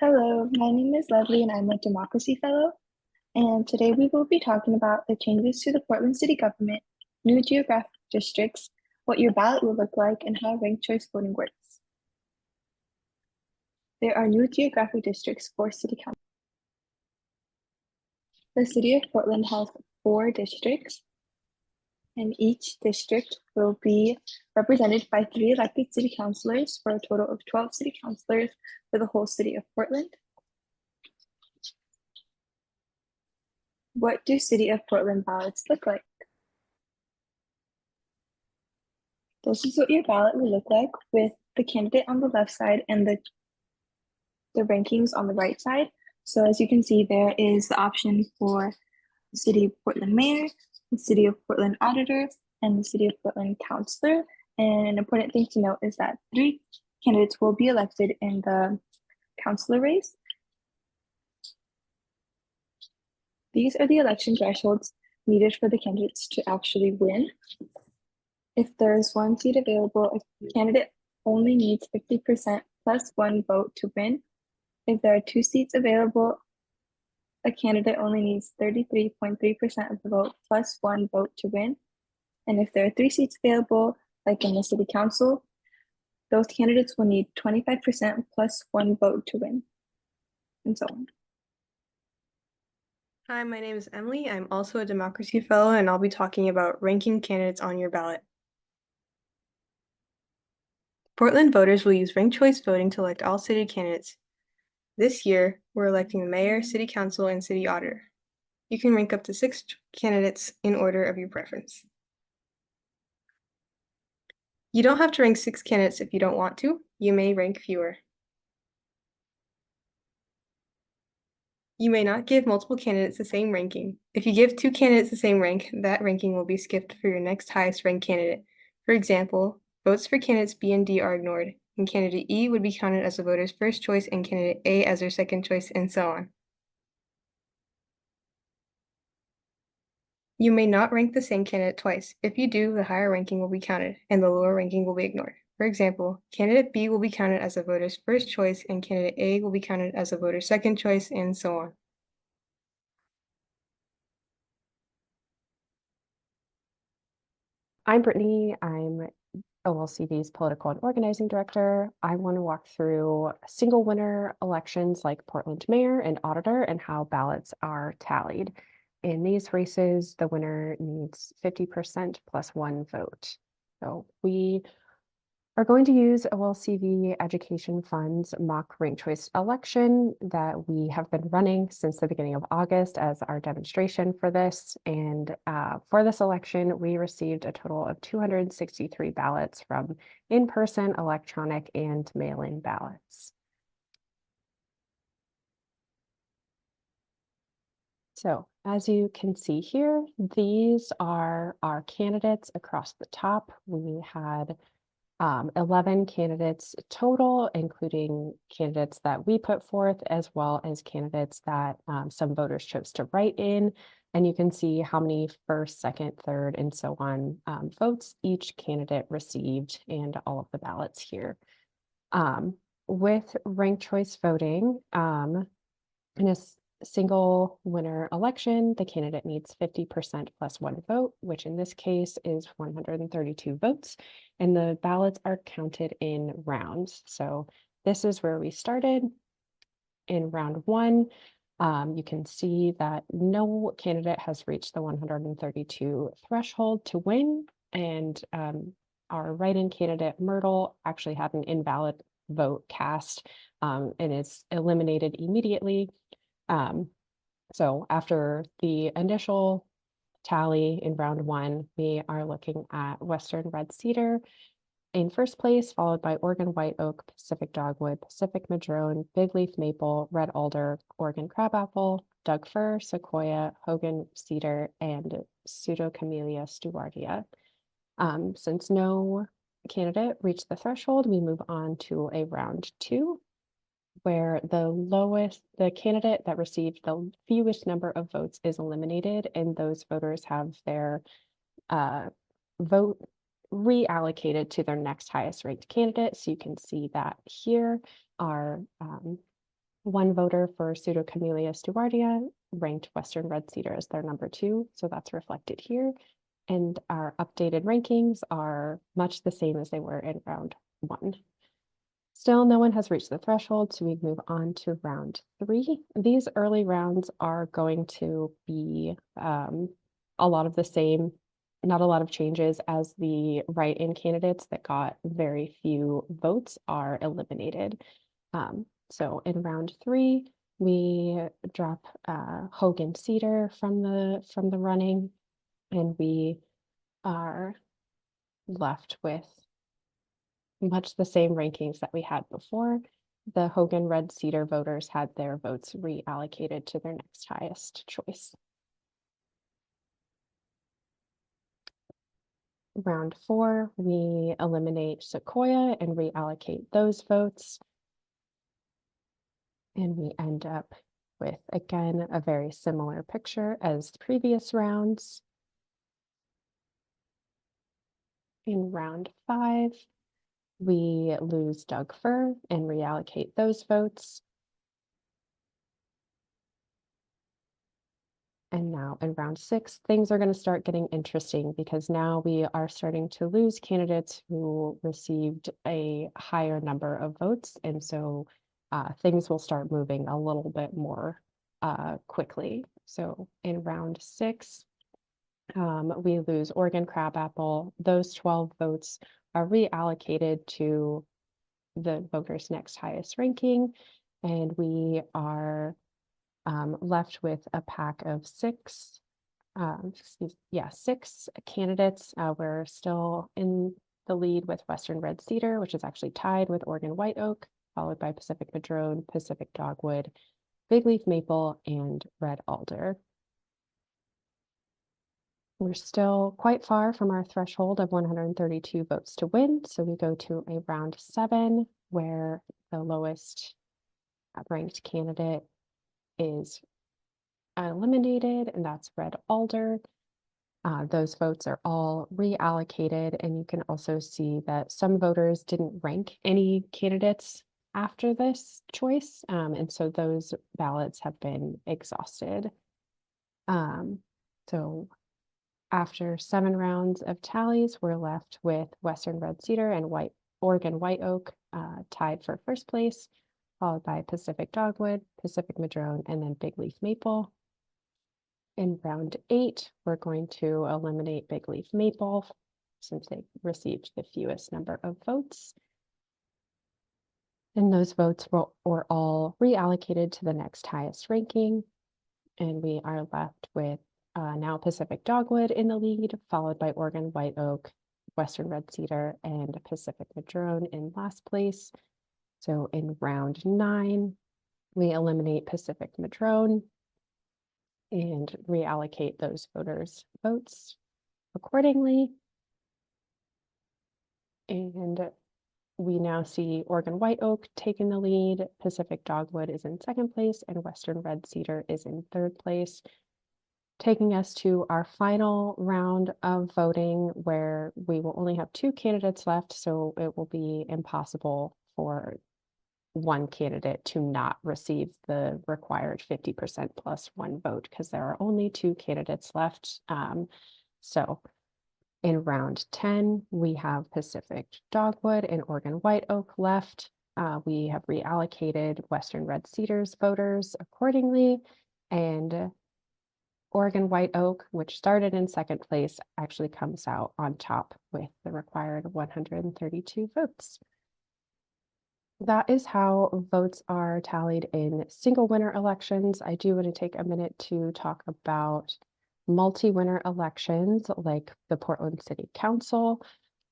Hello, my name is Leslie and I'm a Democracy Fellow. And today we will be talking about the changes to the Portland City Government, new geographic districts, what your ballot will look like, and how ranked choice voting works. There are new geographic districts for City Council. The City of Portland has 4 districts, and each district will be represented by 3 elected city councilors for a total of 12 city councilors for the whole city of Portland. What do City of Portland ballots look like? This is what your ballot will look like with the candidate on the left side and the rankings on the right side. So as you can see, there is the option for the City of Portland Mayor, the City of Portland Auditor, and the City of Portland Councilor. And an important thing to note is that 3 candidates will be elected in the councilor race. These are the election thresholds needed for the candidates to actually win. If there is 1 seat available, a candidate only needs 50% plus 1 vote to win. If there are 2 seats available, a candidate only needs 33.3% of the vote plus 1 vote to win. And if there are 3 seats available, like in the city council, those candidates will need 25% plus 1 vote to win, and so on. Hi, my name is Emily. I'm also a Democracy Fellow, and I'll be talking about ranking candidates on your ballot. Portland voters will use ranked choice voting to elect all city candidates. This year, we're electing the mayor, city council, and city auditor. You can rank up to 6 candidates in order of your preference. You don't have to rank 6 candidates if you don't want to. You may rank fewer. You may not give multiple candidates the same ranking. If you give 2 candidates the same rank, that ranking will be skipped for your next highest ranked candidate. For example, votes for candidates B and D are ignored, and candidate E would be counted as the voter's first choice and candidate A as their second choice, and so on. You may not rank the same candidate twice. If you do, the higher ranking will be counted, and the lower ranking will be ignored. For example, candidate B will be counted as the voter's first choice, and candidate A will be counted as the voter's second choice, and so on. I'm Brittany. I'm OLCV's Political and Organizing Director. I want to walk through single winner elections like Portland Mayor and Auditor and how ballots are tallied. In these races, the winner needs 50% plus 1 vote. So we are going to use OLCV Education Fund's mock ranked choice election that we have been running since the beginning of August as our demonstration for this. And for this election, we received a total of 263 ballots from in-person, electronic, and mail-in ballots. So as you can see here, these are our candidates across the top. We had 11 candidates total, including candidates that we put forth, as well as candidates that some voters chose to write in. And you can see how many first, second, third, and so on votes each candidate received and all of the ballots here. With ranked choice voting, in a single winner election, the candidate needs 50% plus 1 vote, which in this case is 132 votes, and the ballots are counted in rounds. So this is where we started. In round 1, you can see that no candidate has reached the 132 threshold to win, and our write-in candidate, Myrtle, actually had an invalid vote cast and is eliminated immediately. So after the initial tally in round 1, we are looking at Western Red Cedar in first place, followed by Oregon White Oak, Pacific Dogwood, Pacific Madrone, Big Leaf Maple, Red Alder, Oregon Crabapple, Doug Fir, Sequoia, Hogan Cedar, and Pseudocamellia stewartia. Since no candidate reached the threshold, we move on to a round 2. Where the candidate that received the fewest number of votes is eliminated, and those voters have their vote reallocated to their next highest ranked candidate. So you can see that here our One voter for Pseudocamellia stewardia ranked Western red cedar as their number 2, so that's reflected here. And our updated rankings are much the same as they were in round 1. Still, no one has reached the threshold, so we move on to round 3. These early rounds are going to be a lot of the same, not a lot of changes, as the write-in candidates that got very few votes are eliminated. So in round 3, we drop Hogan Cedar from the running, and we are left with much the same rankings that we had before. The Hogan Red Cedar voters had their votes reallocated to their next highest choice. Round 4, we eliminate Sequoia and reallocate those votes. And we end up with, again, a very similar picture as the previous rounds. In round 5, we lose Doug Fir and reallocate those votes. And now in round 6, things are going to start getting interesting because now we are starting to lose candidates who received a higher number of votes. And so things will start moving a little bit more quickly. So in round 6, we lose Oregon Crabapple. Those 12 votes are reallocated to the voters' next highest ranking. And we are left with a pack of 6 candidates. We're still in the lead with Western Red Cedar, which is actually tied with Oregon White Oak, followed by Pacific Madrone, Pacific Dogwood, Big Leaf Maple, and Red Alder. We're still quite far from our threshold of 132 votes to win, so we go to a round 7 where the lowest ranked candidate is eliminated, and that's Red Alder. Those votes are all reallocated, and you can also see that some voters didn't rank any candidates after this choice, and so those ballots have been exhausted. So after 7 rounds of tallies, we're left with Western Red Cedar and Oregon White Oak tied for first place, followed by Pacific Dogwood, Pacific Madrone, and then Big Leaf Maple. In round 8, we're going to eliminate Big Leaf Maple since they received the fewest number of votes. And those votes were all reallocated to the next highest ranking. And we are left with now Pacific Dogwood in the lead, followed by Oregon White Oak, Western Red Cedar, and Pacific Madrone in last place. So in round 9, we eliminate Pacific Madrone and reallocate those voters' votes accordingly. And we now see Oregon White Oak taking the lead, Pacific Dogwood is in second place, and Western Red Cedar is in third place, taking us to our final round of voting where we will only have 2 candidates left, so it will be impossible for one candidate to not receive the required 50% plus 1 vote because there are only 2 candidates left. So in round 10, we have Pacific Dogwood and Oregon White Oak left. We have reallocated Western Red Cedar's voters accordingly, and Oregon White Oak, which started in second place, actually comes out on top with the required 132 votes. That is how votes are tallied in single winner elections. I do want to take a minute to talk about multi-winner elections like the Portland City Council.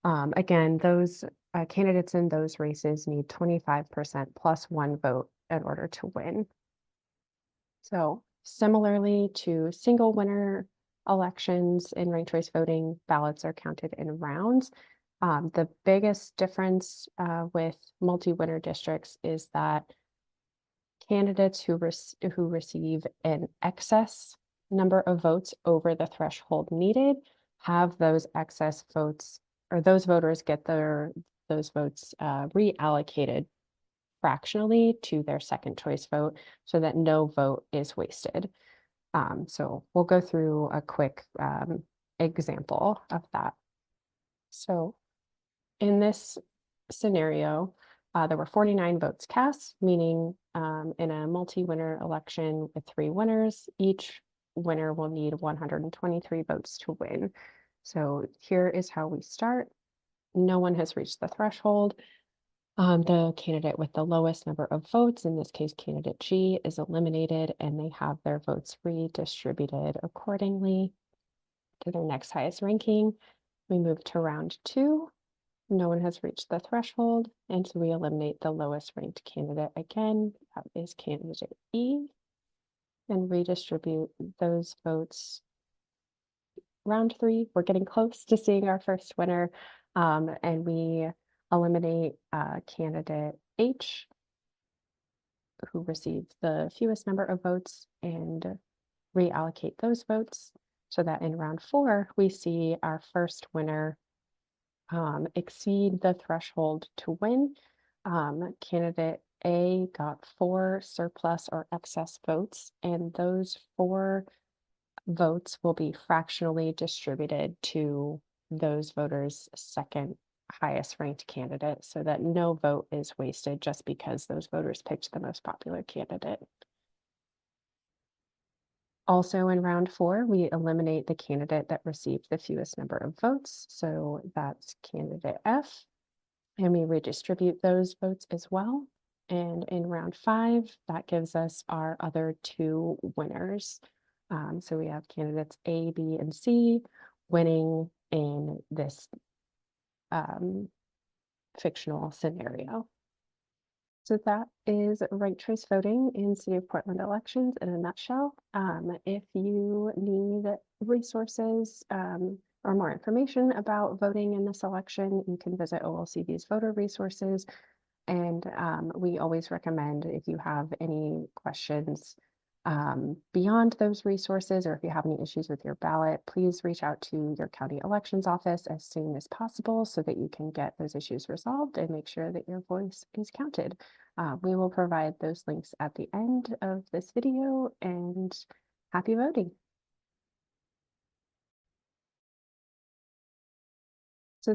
Again, those candidates in those races need 25% plus 1 vote in order to win. So similarly to single winner elections in ranked choice voting, ballots are counted in rounds. The biggest difference with multi-winner districts is that candidates who receive an excess number of votes over the threshold needed have those excess votes, or those voters get those votes reallocated fractionally to their second choice vote so that no vote is wasted. So we'll go through a quick example of that. So in this scenario, there were 49 votes cast, meaning in a multi-winner election with 3 winners, each winner will need 123 votes to win. So here is how we start. No one has reached the threshold. The candidate with the lowest number of votes, in this case, candidate G, is eliminated, and they have their votes redistributed accordingly to their next highest ranking. We move to round 2. No one has reached the threshold, and so we eliminate the lowest ranked candidate again. That is candidate E, and redistribute those votes. Round 3, we're getting close to seeing our first winner, and we eliminate candidate H, who received the fewest number of votes, and reallocate those votes so that in round 4, we see our first winner exceed the threshold to win. Candidate A got 4 surplus or excess votes, and those 4 votes will be fractionally distributed to those voters' second highest ranked candidate so that no vote is wasted just because those voters picked the most popular candidate. Also in round 4, we eliminate the candidate that received the fewest number of votes. So that's candidate F, and we redistribute those votes as well. And in round 5, that gives us our other 2 winners. So we have candidates A, B, and C winning in this fictional scenario. So that is ranked choice voting in City of Portland elections in a nutshell. If you need resources or more information about voting in this election, you can visit OLCV's voter resources. And we always recommend, if you have any questions beyond those resources, or if you have any issues with your ballot, please reach out to your county elections office as soon as possible so that you can get those issues resolved and make sure that your voice is counted. We will provide those links at the end of this video, and happy voting.